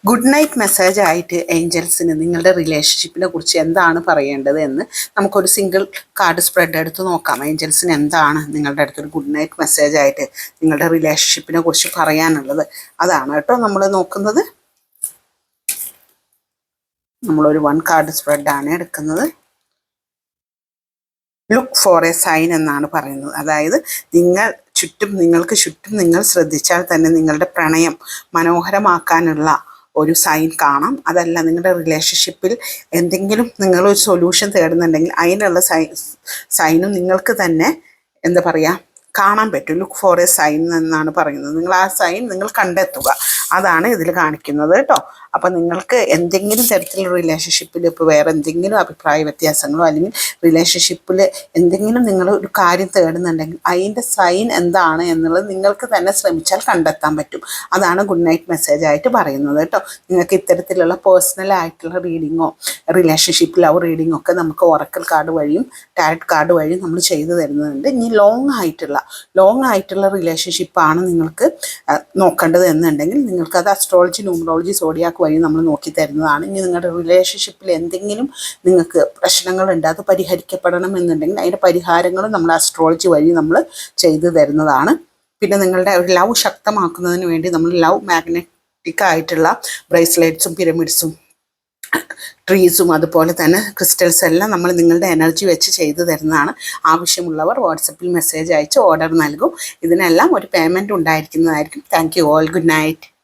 Good night message ആയിട്ട് ഏഞ്ചൽസിന് നിങ്ങളുടെ റിലേഷൻഷിപ്പിനെ കുറിച്ച് എന്താണ് പറയേണ്ടത് എന്ന് നമുക്കൊരു സിംഗിൾ കാർഡ് സ്പ്രെഡ് എടുത്ത് നോക്കാം. ഏഞ്ചൽസിന് എന്താണ് നിങ്ങളുടെ അടുത്തൊരു ഗുഡ് നൈറ്റ് മെസ്സേജ് ആയിട്ട് നിങ്ങളുടെ റിലേഷൻഷിപ്പിനെ കുറിച്ച് പറയാനുള്ളത്, അതാണ് കേട്ടോ നമ്മൾ നോക്കുന്നത്. നമ്മളൊരു 1 കാർഡ് സ്പ്രെഡാണ് എടുക്കുന്നത്. ലുക്ക് ഫോർ എ സൈൻ എന്നാണ് പറയുന്നത്. അതായത് നിങ്ങൾക്ക് ചുറ്റും നിങ്ങൾ ശ്രദ്ധിച്ചാൽ തന്നെ നിങ്ങളുടെ പ്രണയം മനോഹരമാക്കാനുള്ള ഒരു സൈൻ കാണാം. അതല്ല, നിങ്ങളുടെ റിലേഷൻഷിപ്പിൽ എന്തെങ്കിലും നിങ്ങളൊരു സൊല്യൂഷൻ തേടുന്നുണ്ടെങ്കിൽ അതിനുള്ള സൈനും നിങ്ങൾക്ക് തന്നെ എന്താ പറയുക കാണാൻ പറ്റും. ലുക്ക് ഫോർ എ സൈൻ എന്നാണ് പറയുന്നത്. നിങ്ങൾ ആ സൈൻ നിങ്ങൾ കണ്ടെത്തുക, അതാണ് ഇതിൽ കാണിക്കുന്നത് കേട്ടോ. അപ്പം നിങ്ങൾക്ക് എന്തെങ്കിലും തരത്തിലുള്ള റിലേഷൻഷിപ്പിൽ ഇപ്പോൾ വേറെ എന്തെങ്കിലും അഭിപ്രായ വ്യത്യാസങ്ങളോ അല്ലെങ്കിൽ റിലേഷൻഷിപ്പിൽ എന്തെങ്കിലും നിങ്ങൾ ഒരു കാര്യം തേടുന്നുണ്ടെങ്കിൽ അതിൻ്റെ സൈൻ എന്താണ് എന്നുള്ളത് നിങ്ങൾക്ക് തന്നെ ശ്രമിച്ചാൽ കണ്ടെത്താൻ പറ്റും. അതാണ് ഗുഡ് നൈറ്റ് മെസ്സേജ് ആയിട്ട് പറയുന്നത് കേട്ടോ. നിങ്ങൾക്ക് ഇത്തരത്തിലുള്ള പേഴ്സണലായിട്ടുള്ള റീഡിങ്ങോ റിലേഷൻഷിപ്പ് ലവ് റീഡിങ്ങോ ഒക്കെ നമുക്ക് ഒറക്കൽ കാർഡ് വഴിയും ടാരറ്റ് കാർഡ് വഴിയും നമ്മൾ ചെയ്തു തരുന്നുണ്ട്. ഇനി ലോങ് ആയിട്ടുള്ള റിലേഷൻഷിപ്പാണ് നിങ്ങൾക്ക് നോക്കേണ്ടത് എന്നുണ്ടെങ്കിൽ നിങ്ങൾക്കത് അസ്ട്രോളജി, ന്യൂമറോളജി, സോഡിയാക്ക് വഴി നമ്മൾ നോക്കി തരുന്നതാണ്. ഇനി നിങ്ങളുടെ റിലേഷൻഷിപ്പിൽ എന്തെങ്കിലും നിങ്ങൾക്ക് പ്രശ്നങ്ങളുണ്ട്, അത് പരിഹരിക്കപ്പെടണം എന്നുണ്ടെങ്കിൽ അതിൻ്റെ പരിഹാരങ്ങളും നമ്മൾ അസ്ട്രോളജി വഴി നമ്മൾ ചെയ്തു തരുന്നതാണ്. പിന്നെ നിങ്ങളുടെ ഒരു ലവ് ശക്തമാക്കുന്നതിന് വേണ്ടി നമ്മൾ ലവ് മാഗ്നറ്റിക് ആയിട്ടുള്ള ബ്രേസ്ലെറ്റ്സും പിരമിഡ്സും ട്രീസും അതുപോലെ തന്നെ ക്രിസ്റ്റൽസ് എല്ലാം നമ്മൾ നിങ്ങളുടെ എനർജി വെച്ച് ചെയ്തു തരുന്നതാണ്. ആവശ്യമുള്ളവർ വാട്സപ്പിൽ മെസ്സേജ് അയച്ച് ഓർഡർ നൽകും. ഇതിനെല്ലാം ഒരു പേയ്മെൻറ്റ് ഉണ്ടായിരിക്കുന്നതായിരിക്കും. Thank you all. Good night.